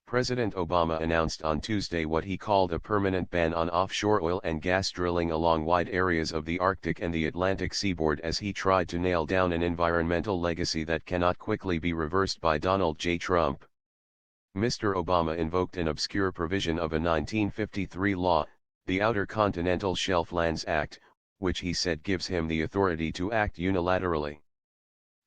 President Obama announced on Tuesday what he called a permanent ban on offshore oil and gas drilling along wide areas of the Arctic and the Atlantic Seaboard as he tried to nail down an environmental legacy that cannot quickly be reversed by Donald J. Trump. Mr. Obama invoked an obscure provision of a 1953 law, the Outer Continental Shelf Lands Act, which he said gives him the authority to act unilaterally.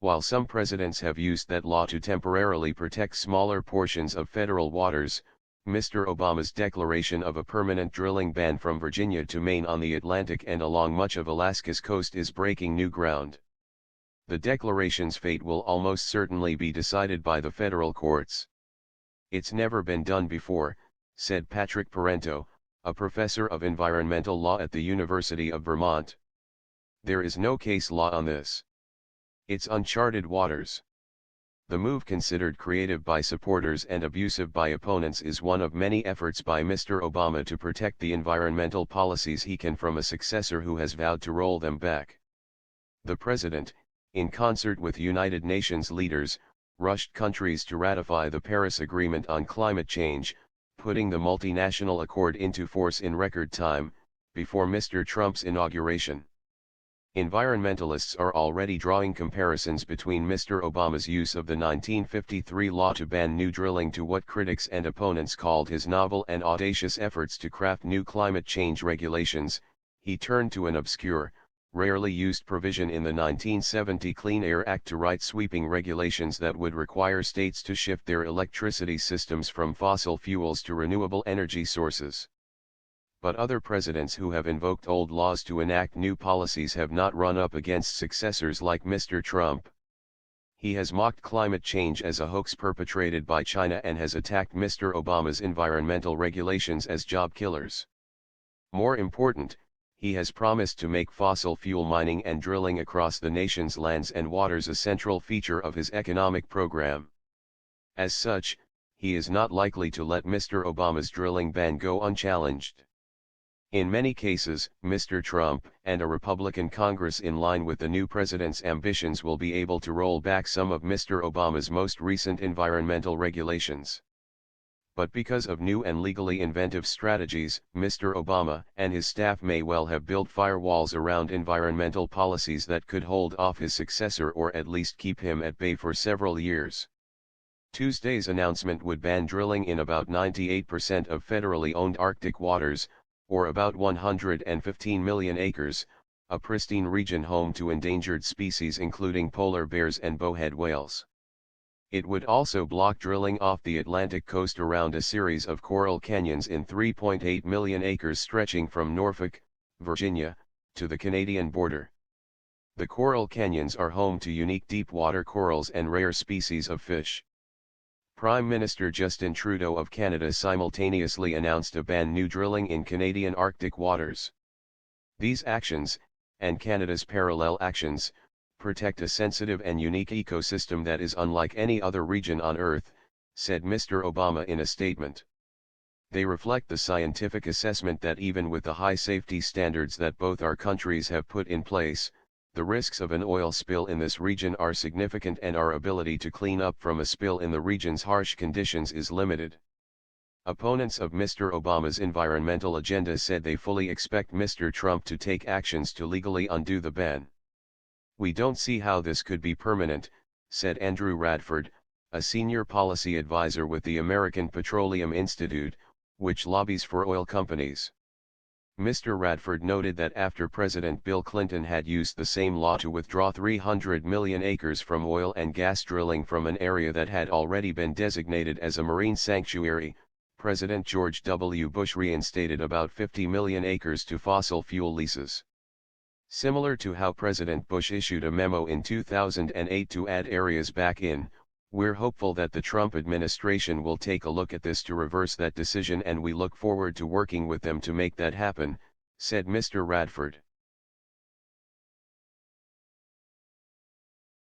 While some presidents have used that law to temporarily protect smaller portions of federal waters, Mr. Obama's declaration of a permanent drilling ban from Virginia to Maine on the Atlantic and along much of Alaska's coast is breaking new ground. The declaration's fate will almost certainly be decided by the federal courts. "It's never been done before," said Patrick Parento, a professor of environmental law at the University of Vermont. "There is no case law on this. It's uncharted waters." The move, considered creative by supporters and abusive by opponents, is one of many efforts by Mr. Obama to protect the environmental policies he can from a successor who has vowed to roll them back. The president, in concert with United Nations leaders, rushed countries to ratify the Paris Agreement on climate change, putting the multinational accord into force in record time, before Mr. Trump's inauguration. Environmentalists are already drawing comparisons between Mr. Obama's use of the 1953 law to ban new drilling to what critics and opponents called his novel and audacious efforts to craft new climate change regulations. He turned to an obscure, rarely used provision in the 1970 Clean Air Act to write sweeping regulations that would require states to shift their electricity systems from fossil fuels to renewable energy sources. But other presidents who have invoked old laws to enact new policies have not run up against successors like Mr. Trump. He has mocked climate change as a hoax perpetrated by China and has attacked Mr. Obama's environmental regulations as job killers. More important, he has promised to make fossil fuel mining and drilling across the nation's lands and waters a central feature of his economic program. As such, he is not likely to let Mr. Obama's drilling ban go unchallenged. In many cases, Mr. Trump and a Republican Congress in line with the new president's ambitions will be able to roll back some of Mr. Obama's most recent environmental regulations. But because of new and legally inventive strategies, Mr. Obama and his staff may well have built firewalls around environmental policies that could hold off his successor or at least keep him at bay for several years. Tuesday's announcement would ban drilling in about 98% of federally owned Arctic waters, or about 115 million acres, a pristine region home to endangered species including polar bears and bowhead whales. It would also block drilling off the Atlantic coast around a series of coral canyons in 3.8 million acres stretching from Norfolk, Virginia, to the Canadian border. The coral canyons are home to unique deep-water corals and rare species of fish. Prime Minister Justin Trudeau of Canada simultaneously announced a ban on new drilling in Canadian Arctic waters. These actions, and Canada's parallel actions, protect a sensitive and unique ecosystem that is unlike any other region on Earth, said Mr. Obama in a statement. They reflect the scientific assessment that even with the high safety standards that both our countries have put in place, the risks of an oil spill in this region are significant and our ability to clean up from a spill in the region's harsh conditions is limited. Opponents of Mr. Obama's environmental agenda said they fully expect Mr. Trump to take actions to legally undo the ban. "We don't see how this could be permanent," said Andrew Radford, a senior policy advisor with the American Petroleum Institute, which lobbies for oil companies. Mr. Radford noted that after President Bill Clinton had used the same law to withdraw 300 million acres from oil and gas drilling from an area that had already been designated as a marine sanctuary, President George W. Bush reinstated about 50 million acres to fossil fuel leases. Similar to how President Bush issued a memo in 2008 to add areas back in, we're hopeful that the Trump administration will take a look at this to reverse that decision, and we look forward to working with them to make that happen, said Mr. Radford.